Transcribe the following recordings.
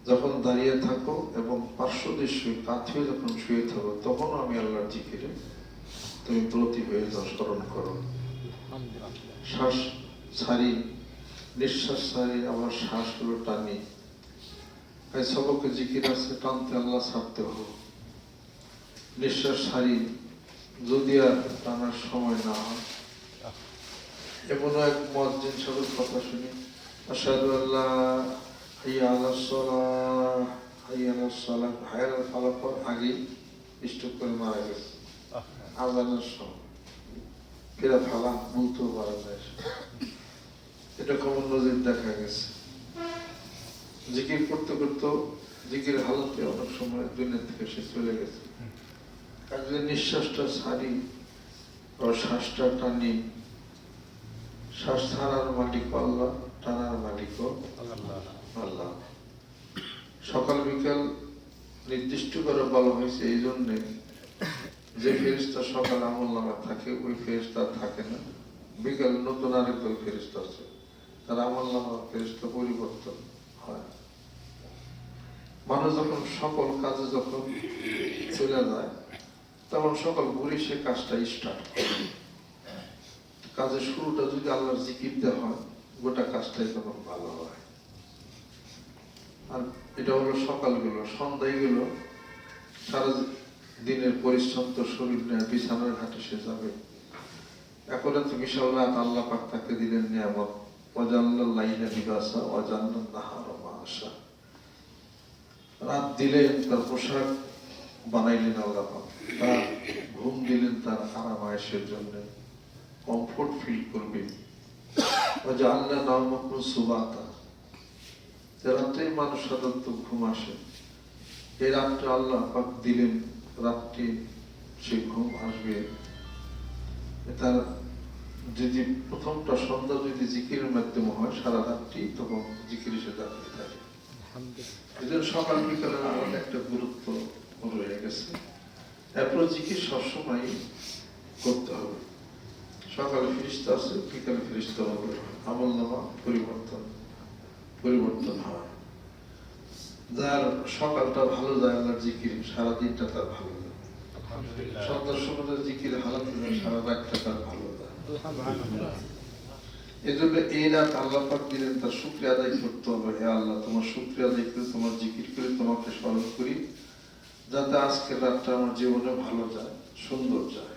যখন দাঁড়িয়ে থাকো এবং পার্শ্বদেশে কাত হয়ে যখন শুয়ে থাকো, তখন আমি আল্লাহর জিকিরে তুমি ব্রতী হয়ে যাও, স্মরণ করো। শ্বাস ছাড়ি, নিঃশ্বাস ছাড়ি, আবার শ্বাসগুলো টানি। এই সবকে জিকির আছে, টানতে আল্লাহ, ছাড়তে হবে। নিঃশ্বাস ছাড়ি, যদি আর টানার সময় না হয়। এমন এক মুয়াজ্জিন সাহেবের কথা শুনি, আশহাদু আল্লা হাইয়া আলাস সালাহ, হাইয়া আলাস সালাহ, হাইয়া আলাল ফালাহর আগে স্ট্রোক করে মারা গেছে আজানের সময়। এরা ফালাহ বলতেও পারে না। এটা কমন নজির দেখা গেছে। জিকির করতে করতে জিকির হালতে অনেক সময় দুনিয়া থেকে সে চলে গেছে। কাজে নিঃশ্বাসটা ছাড়ি আর শ্বাসটা টানি। শ্বাস ছাড়ার মালিক আল্লাহ, টানার মালিক আল্লাহ। সকাল বিকাল নির্দিষ্ট করে বলা হয়েছে এই জন্যে, যে ফেরেশতা সকাল আমল নামা থাকে ওই ফেরেশতা থাকে না, বিকাল নতুন আরেক দল ফেরেশতা আছে, তার আমল নামা ফেরেশতা পরিবর্তন হয়। মানুষ যখন সকল কাজে যখন চলে যায়, তখন সকাল ভোরে সে কাজটা স্টার্ট করে। কাজের শুরুটা যদি আল্লাহর জিকির দেওয়া হয়, গোটা কাজটাই তখন ভালো হয়। আর এটা হলো সকালগুলো। সন্ধ্যাগুলো সারা দিনের পরিশ্রম তো শরীর নিয়ে বিছানার ঘাটে সে যাবে। এখন তো বিশাল রাত আল্লাহ পাক তাকে দিলেন নিয়ামত, ওয়াজাল্লাল লাইলা লিবাসা ওয়াজাল্লান নাহারা মাআশা। রাত দিলেন, তার পোশাক বানাইলেন আল্লাহ পাক, তার ঘুম দিলেন তার আরাম আয়েশের জন্য, কমফোর্ট ফিল করবে। ওয়াজাল্লা নাওমাকুম সুবাতা, রাত্রে মানুষ সাধারণত ঘুম আসে, এই রাতটা আল্লাহ পাক দিলেন, রাত্রি সে ঘুম আসবে। তার যদি প্রথমটা সন্ধ্যা যদি জিকিরের মাধ্যমে হয়, সারা রাত্রি তখন জিকির সে যাতে থাকে। এদের সকাল বিকালের আলাদা একটা গুরুত্ব রয়ে গেছে। এরপর জিকির সবসময় করতে হবে। সকালে ফেরেশতা আছে, বিকালে ফেরেশতা হবে, আমল নামা পরিবর্তন হয়। যার সকালটা ভালো যায় আল্লাহর জিকির, সারাদিনটা তার ভালো যায়। সন্ধ্যার সময় জিকির হালাতে যায়, সারা রাতটা তার ভালো যায়। এই জন্য এই রাত আল্লাহ পাক দিলেন, তার শুকরিয়া আদায় করতে হবে। হে আল্লাহ, তোমার শুকরিয়া আদায় করে, তোমার জিকির করে, তোমাকে স্মরণ করি, যাতে আজকের রাতটা আমার জীবনে ভালো যায়, সুন্দর যায়।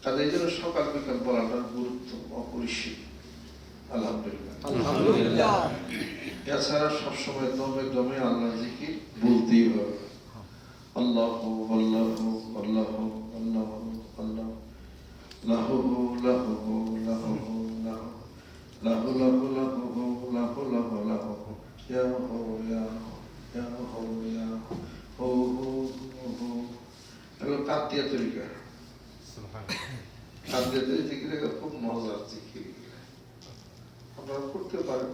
কাজে এই জন্য সকাল বিকাল বলাটার গুরুত্ব অপরিসীম। আলহামদুলিল্লাহ। এছাড়া সবসময় দমে দমে আল্লাহ জিকির বলতেই হবে। আল্লাহু আল্লাহু আল্লাহু আল্লাহু আল্লাহ, লাহু লাহু লাহু লাহু লাহু লাহু লাহু লাহু লাহু লাহু, ইয়া হু ইয়া ইয়া হু ইয়া হু হু হু। এগুলো কাতিয়া তরিকা। কাতিয়া তরিকা খুব মজার জিকির, আপনারা করতে পারেন।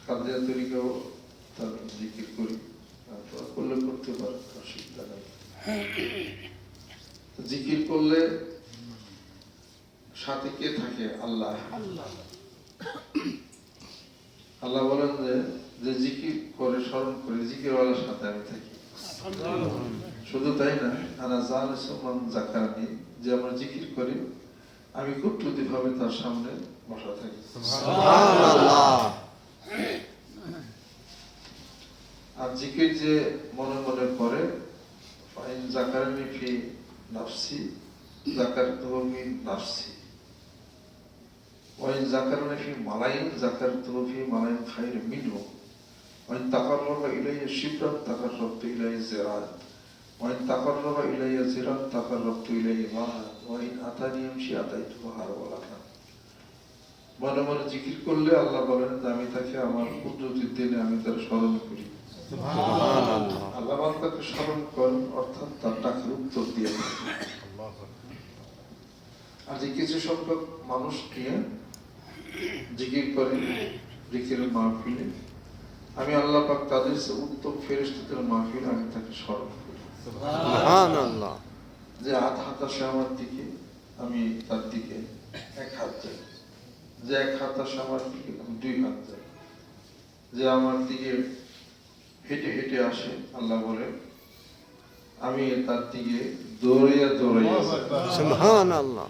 কাদিয়া তরিকাও তার জিকির করি, আপনারা করলে করতে পারেন, অসুবিধা নেই। জিকির করলে সাথে কে থাকে? আল্লাহ। আল্লাহ বলেন যে জিকির করে, স্মরণ করে, জিকিরওয়ালার সাথে আমি থাকি। শুধু তাই না, আনা জালিসুম যাকারনি, যে আমরা জিকির করি আমি কুট্টুতি ভাবে তার সামনে বসা থাকি। সুবহানাল্লাহ। আর জিকির যে মনে মনে করে, ফাইন যাকারনি ফি নাফসি যাকারতুহু মিন নাফসি, ওয়াইন যাকারনি ফি মালাইন যাকারতুহু ফি মালাইন খায়রিন মিনহু, ওয়াইন তাকাররাবা ইলাইয়া শিবরান তাকাররাবতু ইলাইহি জিরান, ওয়াইন তাকাররাবা ইলাইয়া জিরান তাকাররাবতু ইলাইহি মাহান, ওয়াইন আতানি ইয়ামশি আতাইতুহু হারওয়ালাতান। মনে মনে জিকির করলে আল্লাহ বলেন যে আমি তাকে আমার কুদরতের দিনে আমি তার স্মরণ করি। সুবহানাল্লাহ। আল্লাহ তাকে স্মরণ করেন, অর্থাৎ তার ডাকের উত্তর দিয়ে থাকেন। আর যে কিছু সংখ্যক মানুষ নিয়ে জিকির করে, জিকিরের মাহফিলে আমি আল্লাহ পাক তাদের উত্তম ফেরেশতাদের মাহফিলে আমি তাকে স্মরণ করি। সুবহানাল্লাহ। যে হাত আসে আমার দিকে, আমি তার দিকে এক হাত যাই। যে এক হাত আসে আমার দিকে, আমি দুই হাত যাই। যে আমার দিকে হেঁটে হেঁটে আসে, আল্লাহ বলে আমি তার দিকে দৌড়াইয়া দৌড়াইয়া যাই। সুবহানাল্লাহ।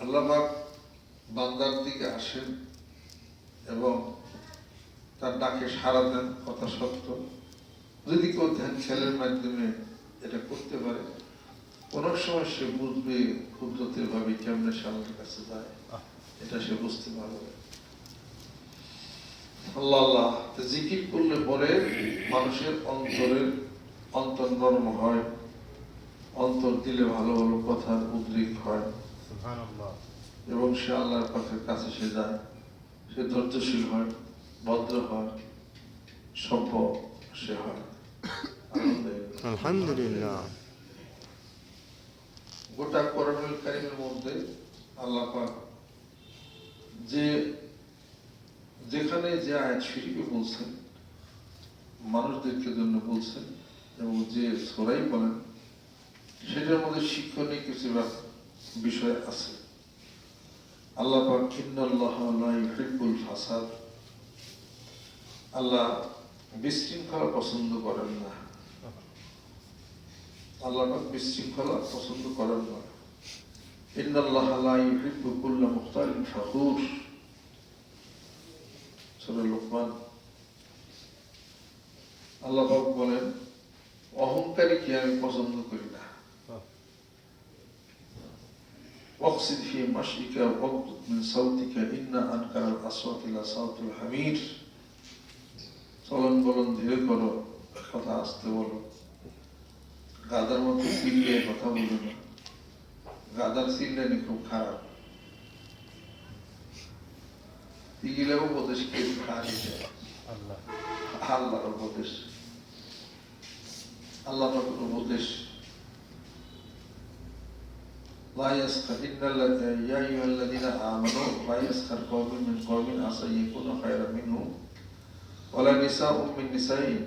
আল্লাহ পাক বান্দার দিকে আসেন এবং তার ডাকে সাড়া দেন, কথা সত্য। যদি কেউ ধ্যান খেলের মাধ্যমে এটা করতে পারে, অনেক সময় সে বুঝবে কুদরতের ভাবে কেমনে সে আল্লাহর কাছে যায়, এটা সে বুঝতে পারবে। আল্লাহ আল্লাহ জিকির করলে পরে মানুষের অন্তর নরম হয়, অন্তর দিলে ভালো ভালো কথার উদ্রেক হয় এবং সে আল্লাহর পাখের কাছে সে যায়, সে ধৈর্যশীল হয়, ভদ্র হয়, সভ্য সে হয়। আলহামদুলিল্লাহ। গোটা কোরআনুল কারীমের মধ্যে আল্লাহ পাক যে যেখানে যে আয়াত শরীফে বলছেন, মানুষদেরকে জন্য বলছেন এবং যে সূরাই বলেন, সেটার মধ্যে শিক্ষণীয় কিছু বিষয় আছে। আল্লাহ পাক ইন্নাল্লাহা লা ইউহিব্বুল ফাসাদ, আল্লাহ বিশৃঙ্খলা পছন্দ করেন না। আল্লাহ পাক বিশৃঙ্খলা পছন্দ করেন না। ইন্নাল্লাহা লা ইউহিব্বু কুল্লা মুখতালিন ফাখুর, সূরা লোকমান। আল্লাহ পাক বলেন অহংকারীকে আমি পছন্দ করি না। ওয়াকসিদ ফি মাশইকা ওয়াগদুদ মিন সাওতিকা ইন্না আনকারাল আসওয়াতি লাসাউতুল হামির, চলন বলন ধীরে করো, কথা আস্তে বলো, গাদার মতো চিল্লিয়ে কথা বলো না। গাদার চিল্লানি খুব খারাপ, এগুলো উপদেশ কে খালি দেয়? আল্লাহর উপদেশ, আল্লাহ পাকের উপদেশ। লা ইয়াসখার ইয়া আইয়ুহাল্লাযীনা আমানু লা ইয়াসখার কওমুন মিন কওমিন আসা ইয়াকুনু খায়রাম মিনহুম ওয়ালা নিসাউম মিন নিসাইন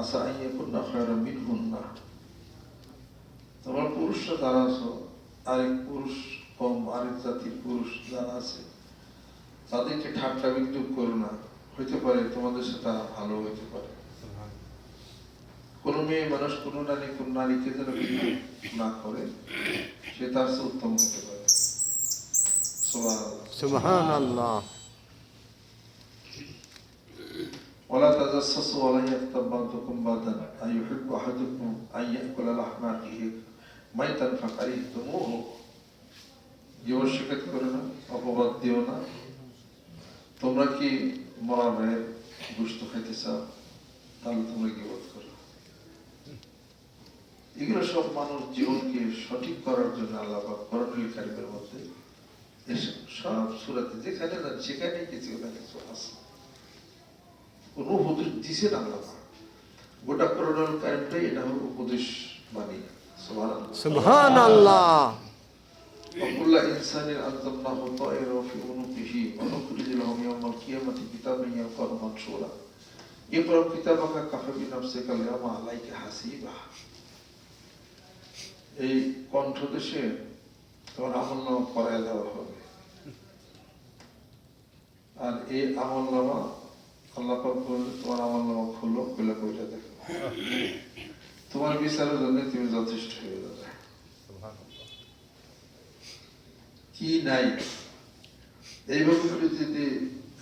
আসা আন ইয়াকুননা খায়রাম মিনহুন্না। তোমরা পুরুষরা যারা আছো, আরেক পুরুষ কম, আরেক জাতির পুরুষ যারা আছে, তাদেরকে ঠাট্টা বিদ্রুপ করো না, হইতে পারে তোমাদের সেটা ভালো হইতে পারে। কোন মেয়ে মানুষ কোন নারীকে যেন বিদ্রুপ না করে, সে তার চেয়ে উত্তম হতে পারে। সুবহানাল্লাহ। ওয়ালা তাজাসসু ওয়ালা ইয়াগতাব বা'দুকুম বা'দান আইয়ুহিব্বু আহাদুকুম আন ইয়াকুলা লাহমা আখিহি মাইতান ফাকারিহতুমুহু। জীবন শিক্ষিত করে না, অপবাদ দিও না। তোমরা কি মরা ভাইয়ের গোশত খাইতে চাও, তাহলে তোমরা গীবত করো। এগুলো সব মানুষ জীবনকে সঠিক করার জন্য আল্লাহ পাক কোরআনুল কারীমের মধ্যে এসব সব সূরাতে যেখানে না সেখানে কিছু না কিছু আছে। কোন উপদেশ দিছেন আল্লাহ পাক, গোটা কোরআনুল কারীমটাই এটা হলো উপদেশ বাণী। সুবহানাল্লাহ সুবহানাল্লাহ। وكل إنسان ألزمناه طائره في عنقه ونخرج له يوم القيامة كتابا يلقاه منشورا اقرأ كتابك كفى بنفسك اليوم عليك حسيبا। এই কণ্ঠদেশে তোমার আমলনামা পড়ায় দেওয়া হবে, আর এই আমলনামা আল্লাহ পাক বলেন তোমার আমলনামা খুলো, খুলে কইরা দেখো, তোমার বিচারের জন্য তুমি যথেষ্ট হয়ে যাবে। কি নাই এইভাবে যদি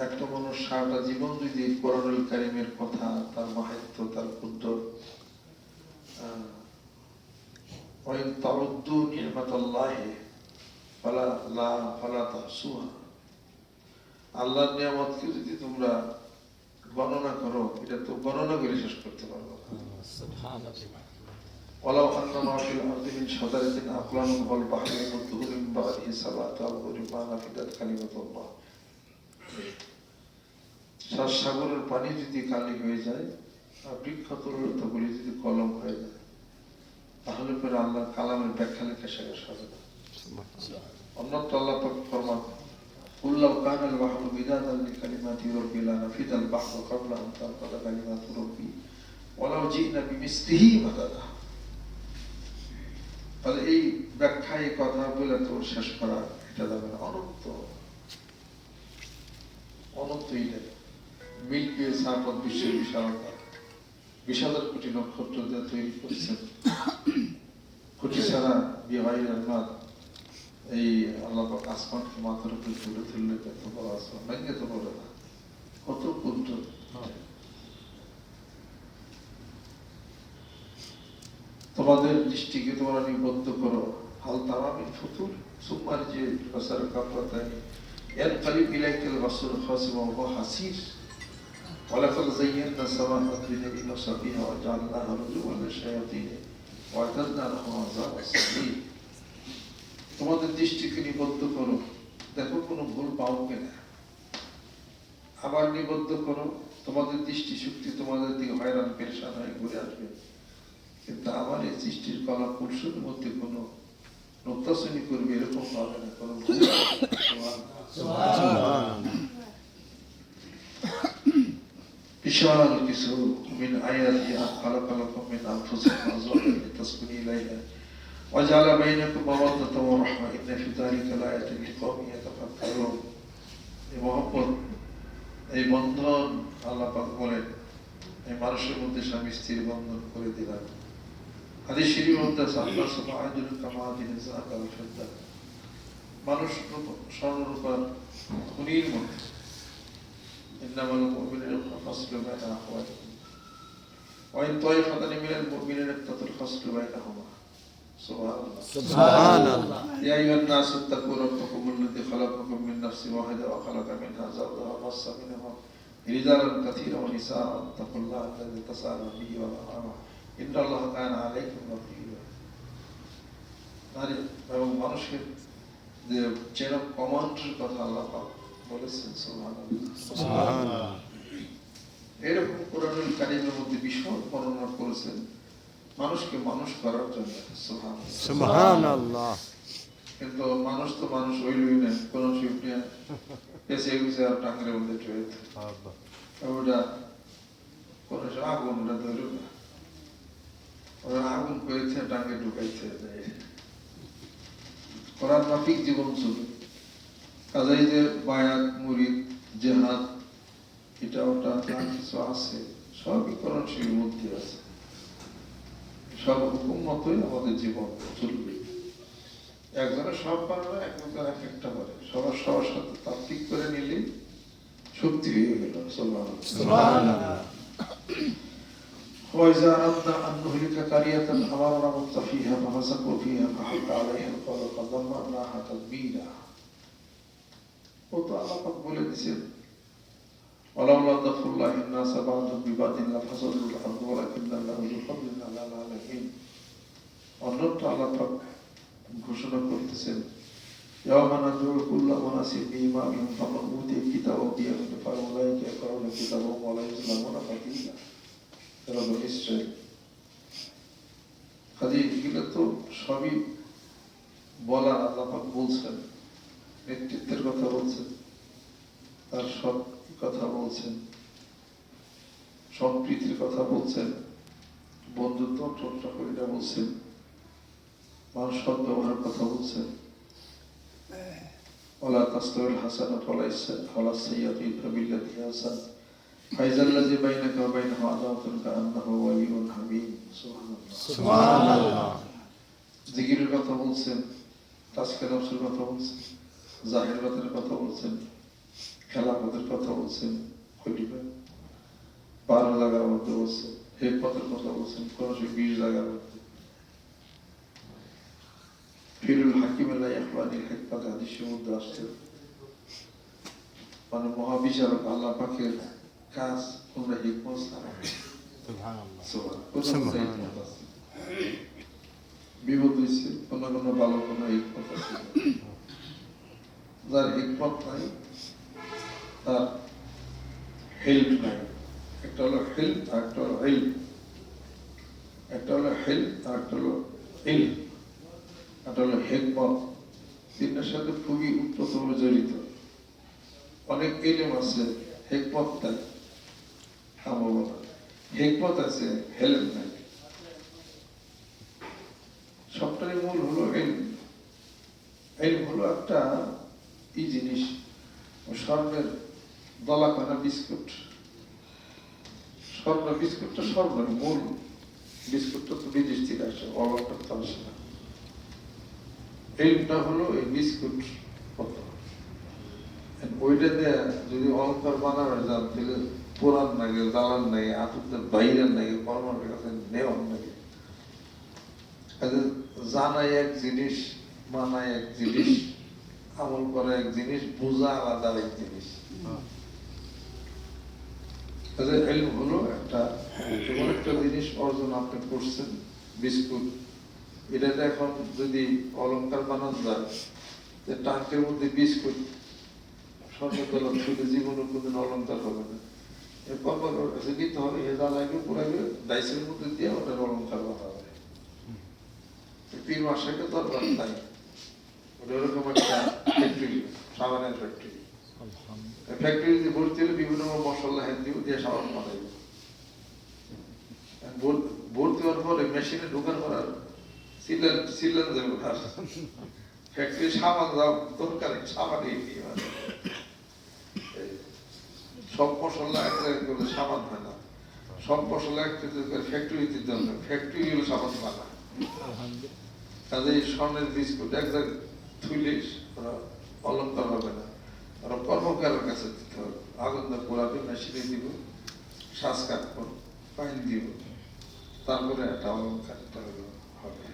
একটা মানুষ সারাটা জীবন যদি কোরআনুল কারীমের কথা, তার মাহাত্ম্য, তার কুদরত, ওয়াইন তাউদ্দু নি'মাতাল্লাহি ফালা তাহসুহা, আল্লাহর নিয়ামতকে যদি তোমরা গণনা করো, এটা তো গণনা করে শেষ করতে পারবো না। সুবহানাল্লাহ। ওয়ালাউ আন্না মা ফিল আরদি মিন শাজারাতিন আকলামুন ওয়াল বাহরু ইয়ামুদ্দুহু মিন বা'দিহি সাবআতু আবহুরিন মা নাফিদাত কালিমাতুল্লাহ। সাগরের পানি যদি কালি হয়ে যায় আর বৃক্ষতরুলতাগুলি যদি কলম হয়ে যায়, তাহলে পরে আল্লাহর কালামের ব্যাখ্যা লেখা শেষ হবে না। অন্যত্র আল্লাহ পাক ফরমান কুল লাউ কানাল বাহরু মিদাদান লিকালিমাতি রাব্বি লানাফিদাল বাহরু ক্বাবলা আন তানফাদা কালিমাতু রাব্বি ওয়ালাউ জি'না বিমিসলিহি মাদাদা। তাহলে এই ব্যাখ্যা, এই কথা বলে তো শেষ করা এটা যাবে না। অনন্ত অনন্তই নেই। মিল্কি ওয়ে ছায়াপথ বিশ্বের বিশালতা, 20,000 কোটি নক্ষত্র যা তৈরি করছেন, কোটি ছাড়া বিহাই আল্লাহ এই আল্লাহ পাক আসমানকে মাথার উপরে তুলে তুললে কত বড় আসমান, ভেঙে তো বড় না, কত ক্ষুদ্র। তোমাদের দৃষ্টিকে তোমরা নিবদ্ধ করো, হাল তারামিন ফুতুর সুমার যে বসার কাপড়াতানি এর করিব ইলাইকাল বাসুর খাসিমা ওয়া হাসির ওয়ালাকাদ যায়্যানা সামাআ বিনাবি মাসাবিহা ওয়া জাআলনাহা রুজুমান লিশ-শায়াতিন ওয়া আ'তাদনা লাহুম আযাব আস-সাঈর। তোমাদের দৃষ্টিকে নিবদ্ধ করো, দেখো কোনো ভুল পাও কিনা, আবার নিবদ্ধ করো, তোমাদের দৃষ্টি শক্তি তোমাদের দিকে হয়রান পেরেশান হয়ে ঘুরে আসবে, কিন্তু আমার এই সৃষ্টির কলা কৌশলের মধ্যে কোনো নত্যাশ্রেণী করবে এরকম পাবে না, কোনো ভুল বিশাল কিছু মিন আয়াতি খালাকালাকুম মিন আনফুসিকুম আযওয়াজান লিতাসকুনু ইলাইহা ওয়া জাআলা বাইনাকুম মাওয়াদ্দাতান ওয়া রাহমা ইন্না ফি যালিকা লাআয়াতান লিকাওমিন ইয়াতাফাক্কারুন। এই মহব্বত, এই বন্ধন আল্লাহ পাক বলেন এই মানুষের মধ্যে স্বামী স্ত্রীর বন্ধন করে দিলাম। হাদিস শরীফের মধ্যে আছে আল্লাহ সুবহানাহু কামাদিন যাহাব আল ফিদ্দা, মানুষ স্বর্ণরূপার খনির মতো। ইন্নামাল মুমিনুনা ফাসলু বাইনা আখওয়াতিহিম ওয়া ইন তায়ফাতানি মিনাল মুমিনিনা ইক্তাতালু ফাসলু বাইনাহুমা। সুবহানাল্লাহ সুবহানাল্লাহ। ইয়া আইয়ুহান নাসু ইত্তাকু রাব্বাকুম আল্লাযী খালাকাকুম মিন নাফসিন ওয়াহিদা ওয়া খালাকা মিনহা যাওজাহা ওয়া বাসসা মিনহুমা রিজালান কাসীরান ওয়া নিসাআন ইত্তাকুল্লাহা আল্লাযী তাসাআলুনা বিহি ওয়াল আরহাম ইন্নাল্লাহা কানা আলাইকুম রাকীবা। মানে এবং মানুষের যে চেন অফ কমান্ডের কথা আল্লাহ পাক বলেছেন। সুবহানাল্লাহ। এরকম কোরআনুল কারীমের মধ্যে বিশদ বর্ণনা করেছেন মানুষকে মানুষ করার জন্য। সুবহানাল্লাহ। কিন্তু মানুষ তো মানুষ হইলই না, কোন শিল্পী এসে গেছে আর টাঙ্গের মধ্যে ট্রেড ওটা কোন আগুনটা ধরো না, ওরা আগুন করেছে টাঙ্গে ঢুকাইছে, কোরআন মাফিক জীবন চলবে। কাজেই যে বায়াত মুরিদ জেহাদ এটা ওটা যা কিছু আছে সবই কোরআনের মধ্যে আছে, সব হুকুম মতোই আমাদের জীবন চলবে। একজনের সব পারে না, একজনের এক একটা পারে, সবার সবার সাথে তাত্ত্বিক করে নিলে শক্তি হয়ে গেল। সুবহানাল্লাহ। وإذا أردنا أن نهلك قرية أمرنا مترفيها ففسقوا فيها فحق عليها القول فدمرناها تدميرا। ও তো আল্লাহ পাক বলে দিয়েছেন ওয়ালাউলা দাফুল্লাহি الناس بعضهم ببعض لفسدت الأرض ولكن الله ذو فضل على العالمين। অন্যত্র আল্লাহ পাক ঘোষণা করতেছেন يوم ندعو كل أناس بإمامهم فمن أوتي كتابه بيمينه فأولئك يقرؤون كتابهم ولا يظلمون فتيلا। এগুলো তো সবই বলা, আল্লাহ পাক বলছেন, নেতৃত্বের কথা বলছেন, তার সব কথা বলছেন, সম্প্রীতির কথা বলছেন, বন্ধুত্ব চর্চা করিটা বলছেন, মানুষ সৎ ব্যবহারের কথা বলছেন। ওয়ালা তাস্তাউল হাসানাতু ওয়ালা সাইয়্যাতু ইদফা বিল্লাতি হিয়া আহসান ফাইজাল্লাযী বাইনাকা ওয়া বাইনাহু আদাওয়াতুন কাআন্নাহু ওয়ালিয়্যুন হামীম। সুবহানাল্লাহ। জিকিরের কথা বলছেন, তাজকিয়া নফসের কথা বলছেন, জাহিরাতের কথা বলছেন, খেলাফতের কথা বলছেন, খলিফা 12 জায়গার মধ্যে বলছেন, হিকমতের কথা বলছেন 20 জায়গার মধ্যে। ফিরুল হাকিম লা ইয়াখওয়ানিল হিকমাত হাদিসের মধ্যে আসছে, মানে মহাবিচারক আল্লাহ পাকের কাজ তোমরা হিকমত ছাড়া। সুবহানাল্লাহ। বিপদ হয়েছে কোন কোন ভালো কোন হিকমত আছে, যার হিকমত নাই তার হেল্প নাই। একটা হলো হেল্প আর একটা হলো হেল্প, একটা হলো হেল্প আর একটা হলো ইলম, একটা হলো হিকমত। তিনটার সাথে খুবই উত্তরভাবে জড়িত। অনেক ইলম আছে, হিকমত নাই, হিকমত আছে, হেল্প নাই। সবটাই মূল হলো ইলম। ইলম হলো একটা জিনিস, স্বর্ণের দলা পানা বিস্কুট, স্বর্ণ বিস্কুটটা স্বর্ণ মূল, বিস্কুটটা তো বিদেশ থেকে আসে, অলঙ্কার তো আসে না। এইটা হলো এই বিস্কুট কত, ওইটা দিয়ে যদি অলঙ্কার বানানো যান তাহলে পুরান লাগে, জ্বালান লাগে, আতুরদের বাইরের লাগে, কর্মের কাছে নেওয়ার লাগে। জানাই এক জিনিস, মানায় এক জিনিস, আমল করা এক জিনিস, বোঝা আলাদা এক জিনিস। এলম হলো একটা এমন একটা জিনিস অর্জন আপনি করছেন, বিস্কুট। এটাতে এখন যদি অলঙ্কার বানানো যায়, টাঙ্কের মধ্যে বিস্কুট স্বর্ণতলা ছুটে জীবনে কোনদিন অলঙ্কার হবে না। নিতে হবে, এ দালাইকে পুরাইবে, ডাইসের মধ্যে দিয়ে ওটার অলঙ্কার বানাবে। পীর মাসাকে দরকার নাই, ওটা ওরকম একটা ফ্যাক্টরি, সাবানের ফ্যাক্টরি। ফ্যাক্টরিতে ভর্তি হলে বিভিন্ন মশলা হ্যান দিব দিয়ে সাবান বানাইব। ভর্তি হওয়ার পরে মেশিনে ঢোকার পর আর সিলেন যাবে, ফ্যাক্টরি সাবান দরকার, সাবানই সব মশলা এক জায়গায় করলে সাবান হয় না, সব মশলা এক ফ্যাক্টরিতে দরকার, ফ্যাক্টরি হলো সাবান বানা। কাজে স্বর্ণের বিস্কুট এক জায়গায় থুইলে ওরা অলঙ্কার হবে না, ওরা কর্মকারের কাছে দিতে হবে। আগুন পোড়াবে, মেশিনে দিব, শ্বাস কাটবো, পাইন দিব, তারপরে একটা অলঙ্কার হবে।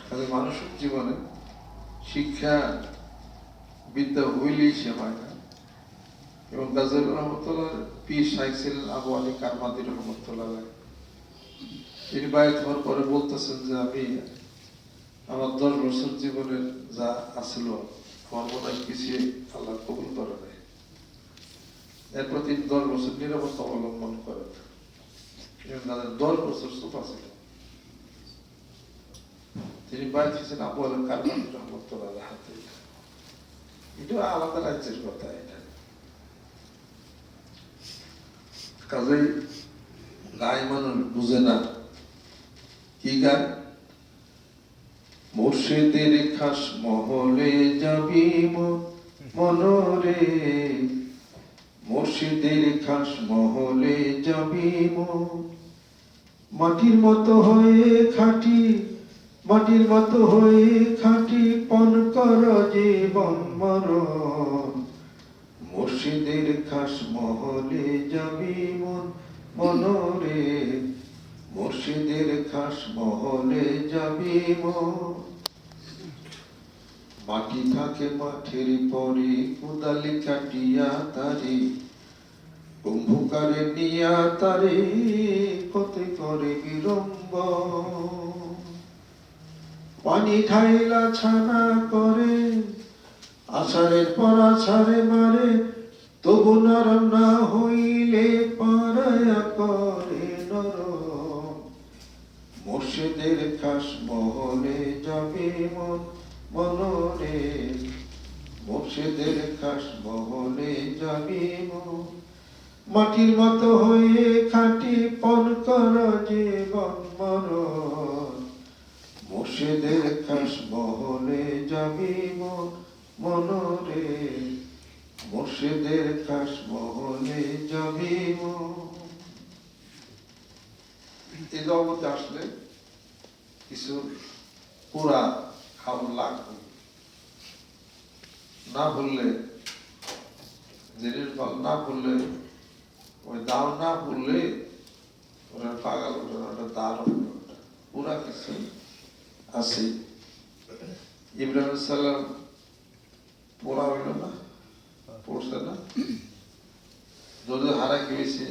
কাজে মানুষের জীবনে শিক্ষা বিদ্যা হইলেই সে হয় না। এবং গাজী রহমতুল্লাহ পীর শাইখ ছিলেন আবু আলী কারমাদি রহমতুল্লাহ। তিনি বায়াত হওয়ার পরে বলতেছেন যে আমি আমার 10 বছর জীবনের যা আসল আমার মনে হয় কিছু আল্লাহ কবুল করে নাই। এরপর তিনি 10 বছর নিরাপত্তা অবলম্বন করেন। 10 বছর সোফা ছিল। তিনি বায়াত হয়েছেন আবু আলী কারমাদি রহমতুল্লাহ হাতে। এটা আলাদা রাজ্যের কথা। এটা কাজেই গায়ে মানুষ বুঝে না কি গায়, মুর্শিদের খাস মহলে যাবি মনরে, মুর্শিদের খাস মহলে যাবি মাটির মতো হয়ে খাঁটি, মাটির মতো হয়ে খাঁটি, পণ কর জীবন মরণ, মুর্শিদের খাস মহলে যাবি মনরে, মুর্শিদের খাস মহলে যাবি মাটি থাকে মাঠের পরে, কোদালি কাটিয়া তারে, কুম্ভকারে নিয়া তারে, কত করে বিলম্ব, পানি ঢাইলা ছানা করে, আষাঢ়ের পর আষাঢ়ে মারে, তবু নরম না হইলে পারায়া করে নরম, মুর্শিদের খাস মহলে যাবে মনরে, মুর্শিদের খাস মহলে যাবে মাটির মতো হয়ে খাঁটি, পণ কর জীবন মরণ, মুর্শিদের খাস মহলে যাবে মনরে, মুর্শিদের খাস মহলে যাবি। এই জগতে আসলে কিছু পুরা খাবার লাগবে, না বললে জিনিস ভালো না বললে, ওই দাও না বললে ওরা পাগল, ওটা দারুণ, পুরা কিছু আছে। ইব্রাহিম সালাম পোড়া হইল না, পড়ছে না, যদি হারা গিয়েছে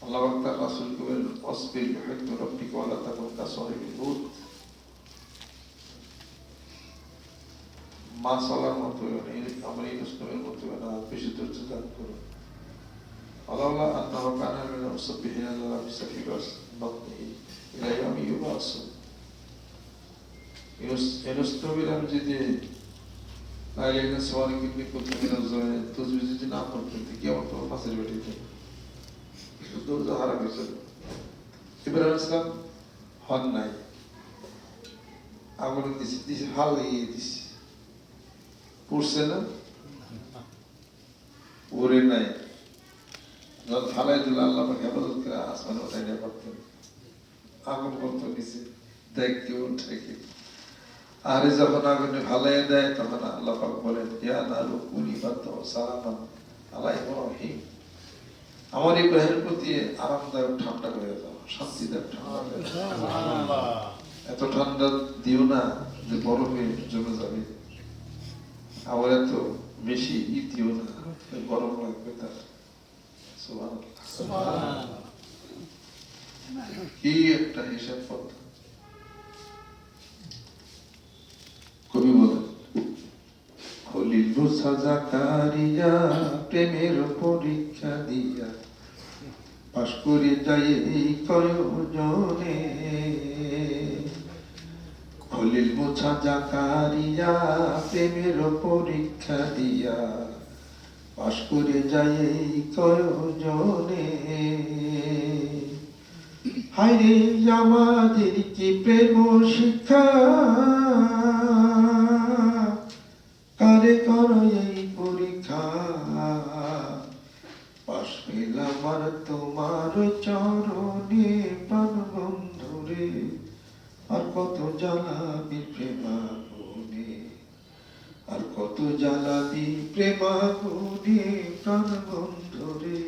আল্লাহ তাআলা রাসূলকে বলেন আসবির বিহুকমি রাব্বিকা ওয়া লা তাকুন কাসাহিবিল হুদ, মা সালার মতো আমরা ইউনুসের মতো না, বেশি ধৈর্য ধারণ করুন। আল্লাহ আন্নাহু কানা মিনাল মুসাব্বিহিনা লা বিসাফি বাতনিহি ইলা ইয়াউমি ইউবাসুন। ইউনুস নবীর যদি আইলেন সওয়ারি কিবনি করতে গেলে তসবিহ যদি না পড়তে কি আমার তো ফাঁসির বেরিয়ে দৌড় হারা গেছিল। ইব্রাহিম ইসলাম হন নাই, আগুন দিছি হাল লাগিয়ে দিছি, পড়ছে না, ফালাই দিলে আল্লাহ পাক হেফাজত করে আসমানে উঠাই নিয়ে পারতেন, আগুন করতো নিচে দেখতে উঠে কি। আরে যখন আগুনে ফালাই দেয় তখন আল্লাহ পাক বলেন ইয়া নারু কুনি বারদাও ওয়া সালামান আলা ইব্রাহিম, আমার ইব্রাহিমের প্রতি আরামদায়ক ঠান্ডা হয়ে যাও, শান্তিদায়ক ঠান্ডা হয়ে যাও। এত ঠান্ডা দিও না যে বরফে জমে যাবে, আবার এত বেশি দিও না গরম লাগবে তার। সুবহানাল্লাহ, কি একটা হিসাব পদ্ধতি। কবি বলেন খলিল মুসা জাকারিয়া প্রেমের পরীক্ষা দিয়া পাশ করে যায় এই কয়জনে। খলিল মুসা জাকারিয়া প্রেমের পরীক্ষা দিয়া পাশ করে যায় এই কয়জনে। হায়রে আমাদের কি প্রেম শিক্ষা, কারে করো এই পরীক্ষা। পাশ পেলাম আর তোমার চরণে প্রাণ বন্ধুরে, আর কত জ্বালাবি প্রেমাগুনে, আর কত জ্বালাবি প্রেমাগুনে প্রাণ বন্ধুরে,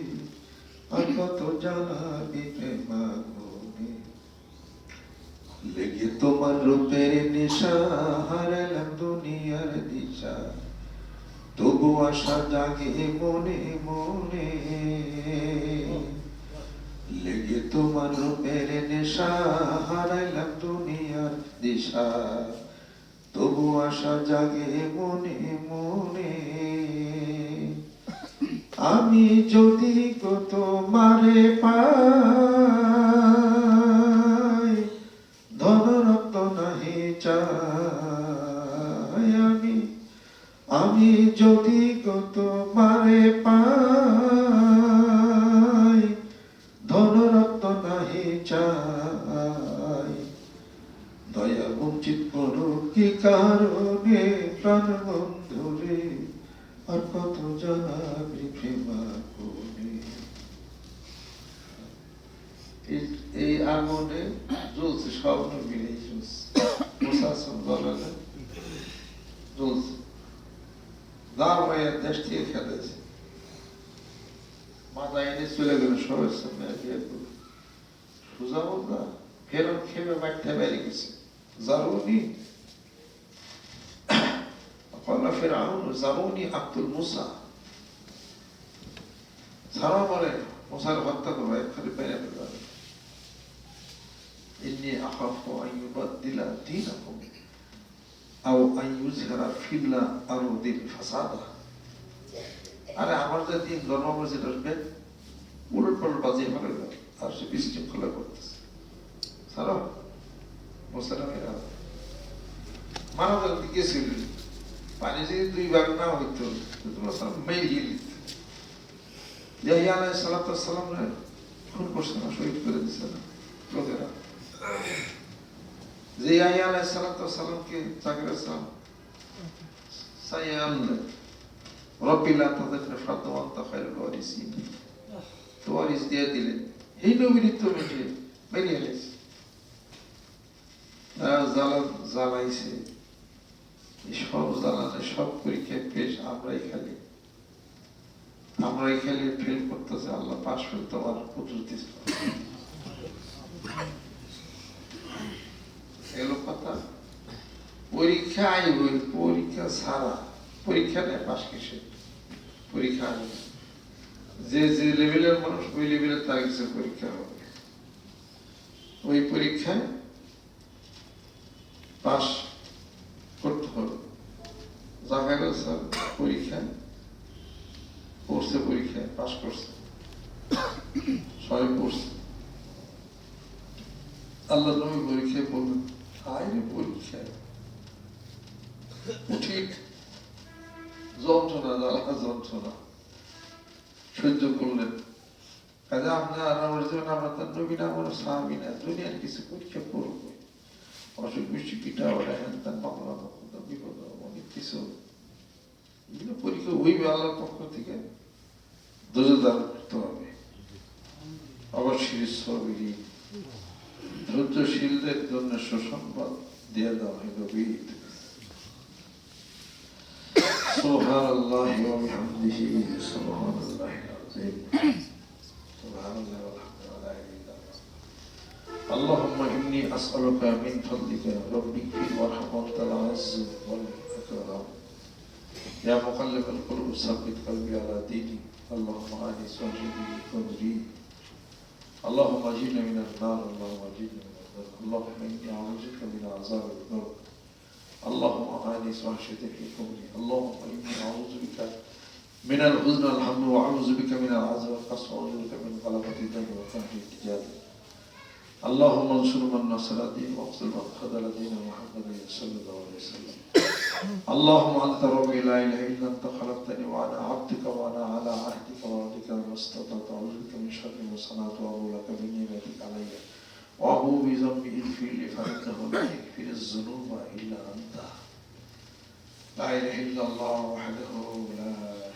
আর কত জ্বালাবি প্রেমাগুনে। লেগে তোমার রূপের নেশা হারালাম দুনিয়ার দিশা, তবু আশা জাগে মনে মনে। লেগে তোমার রূপের নেশা হারালাম দুনিয়ার দিশা, তবু আশা জাগে মনে মনে। আমি যদি গো তোমারে পাই, ধনরত্ন নাহি চাই। আমি যদি গো তোমারে পাই, ধনরত্ন নাহি চাই। দয়া বঞ্চিত করো কি কারণে প্রাণ বন্ধুরে, আর কত জানাবি প্রেমাগুনে। এই আগুনে জ্বলছে, সব নবীরে জ্বলছে, মুসাসম বলালে জ্বলছে, দাম হয়ে দেশ থেকে খেলেছে, মাথা এনে চলে গেল সবের সামনে বিয়ে করল। সোজা বললা ফেরত খেবে বাড়তে বেড়ে গেছে। জারুনি কল্লা ফেরাউন জারুনি আব্দুল মুসা, সারা বলে মুসার হত্যা করবো, একখানে বেড়ে ফেলবে। ইন্নী আখাফু আন ইউবাদদিলা দীনাকুম আও আন ইউযহিরা ফিল আরদি ফাসাদা। আরে আমার যে দিন ধর্ম যেটা উলট পালট বাজিয়ে ফেলে আর সে বিশৃঙ্খলা করতেছে। সারা মুসালামেরা মানব জাতি গেছিল, পানি যদি দুই ভাগ না হইতো মেরিয়ে দিত। ইয়াহইয়া আলাইহিস সালাম খুন করছে না, শহীদ করে দিচ্ছে না লোকেরা। যে ইয়াহইয়া আলাইহিস সালামকে জাকির ইসলাম সাইয়াল রব্বি লা তাযিরনি ফারদা ওয়া আনতা খায়রুল ওয়ারিসিন, তো ওয়ারিস দিয়ে দিলেন। এই নবীর তো মেরিয়ে গেছে, জ্বালাইছে। সব জ্বালানে সব পরীক্ষায় পেশ আমরাই খালি ফেল করতেছে। আল্লাহ পাশ ফেল তোমার প্রতিশ্রুতি এগুলো কথা। পরীক্ষা আইব, পরীক্ষা ছাড়া পরীক্ষা নেই পাশ কিসে, পরীক্ষা আইব। যে যে লেভেলের মানুষ ওই লেভেলের তার কিছু পরীক্ষা হবে, ওই পরীক্ষায় পাশ করতে হবে। জাকার পরীক্ষায় পড়ছে, পরীক্ষায় পাশ করছে, সবাই পড়ছে। আল্লাহ নবী পরীক্ষায় বললেন, আইরে পরীক্ষায় ঠিক যন্ত্রণা, জ্বালা যন্ত্রণা সহ্য করলেন। কাজে আপনার আমার জীবন, আমরা তার নবী না, আমার সাহাবী না, দুনিয়ার কিছু পরীক্ষা করবো, অসুখ বিসুখ পিঠা ওরা তার বাংলা বিপদ অনেক কিছু পরীক্ষা হইবে। আল্লাহর পক্ষ থেকে ধৈর্য ধারণ করতে হবে। অবশ্যই সবিরি ধৈর্যশীলদের জন্য সুসংবাদ দিয়ে দেওয়া হয় গভীর সুবহানাল্লাহি ওয়া বিহামদিহি সুবহানাল্লাহিল আযীম সুবহানাল্লাহি ওয়ালহামদুলিল্লাহি আল্লাহুম্মা ইন্নী আসআলুকা মিন ফাদলিকা রাব্বিগফির ওয়ারহাম ওয়ান্তাল আ'যু ওয়াল আকরাম ইয়া মুকাল্লিবাল কুলুব সাব্বিত কলবি আলা দীনিক আল্লাহুম্মা আ'নি সাহিবি কুদরি اللهم اجرنا من النار اللهم اجرنا من النار اللهم اني اعوذ بك من عذاب النار اللهم اعني وحشتك في قبري اللهم اني اعوذ بك من الحزن والهم واعوذ بك من العذاب والقسوة واعوذ بك من غلبة الدم وقهر الرجال اللهم انصر من نصر الدين واقتل من خذل دين محمد صلى الله عليه وسلم اللهم انت ربي لا اله الا انت خلقتني وانا عبدك وانا على عهدك ووعدك ما استطعت اعوذ بك من شر ما صنعت وابو لك بنعمتك علي وابو بذنبي اغفر لي فانه لا يغفر الذنوب الا انت لا اله الا الله وحده لا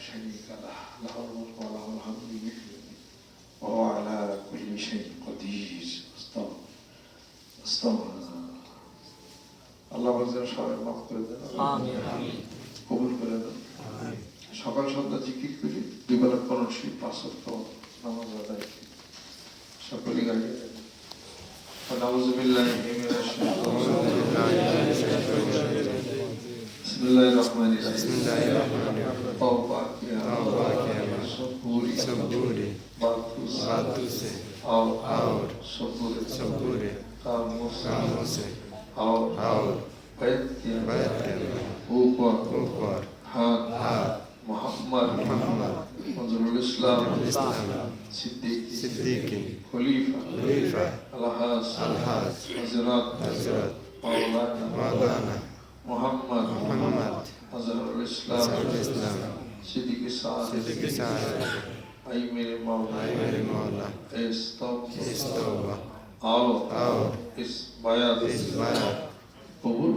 شريك له له الملك وله الحمد يحيي وهو على كل شيء قدير استغفر আল্লাহ বাজার সবাই মাফ করে দেন কবুল করে দেন সকাল সন্ধ্যা জিকির করি দুই বেলা কোরআন শরীফ 5 ওয়াক্ত নামাজ আদায় করি সকলে গাড়ি নাউযু বিল্লাহি মিনাশ শাইতানির রাজিম বিসমিল্লাহির রহমানির রহিম বিসমিল্লাহির রহমানির রহিম তওবা কিয়া সবুরি बातों से और सबूरे कामों से और बैत के ऊपर हाथ मोहम्मद मंजरुल इस्लाम सिद्दीकी खलीफा अलहाज हजरत मौलाना मोहम्मद मंजरुल इस्लाम सिद्दीकी साहब आई मेरे मौला इस तौबा आओ इस बायात কবুল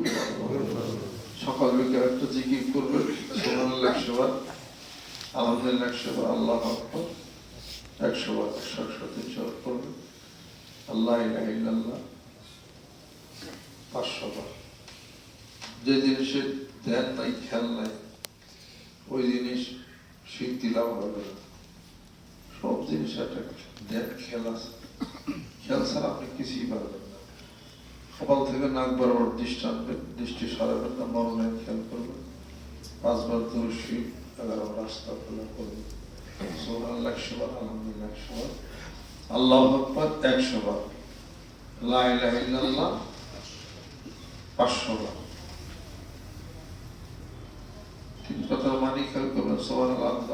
সকাল বিকেল একটা জিকির করবে সুবহানাল্লাহ 100 বার আলহামদুলিল্লাহ 100 বার আল্লাহু আকবার 100 বার 100 করবে আল্লাহ ইলাহা ইল্লাল্লাহ 500 বার যে জিনিসের ধ্যান নাই খেয়াল নাই ওই জিনিস সিদ্ধি লাভ হবে না সব জিনিস একটা ধ্যান খেয়াল আছে খেয়াল ছাড়া আপনি কিছুই পারবেন না কপাল থেকে নাক বরাবর দৃষ্টি আনবেন দৃষ্টি সরাবেন না মরণের খেয়াল করবেন 5 বার দুরূদ শরীফ 11 বার আস্তাগফিরুল্লাহ করবেন সুবহানাল্লাহ 100 বার আলহামদুলিল্লাহ 100 বার আল্লাহু আকবার 100 বার লা ইলাহা ইল্লাল্লাহ 500 বার তিন কথা মানি খেয়াল করবেন সুবহানাল্লাহ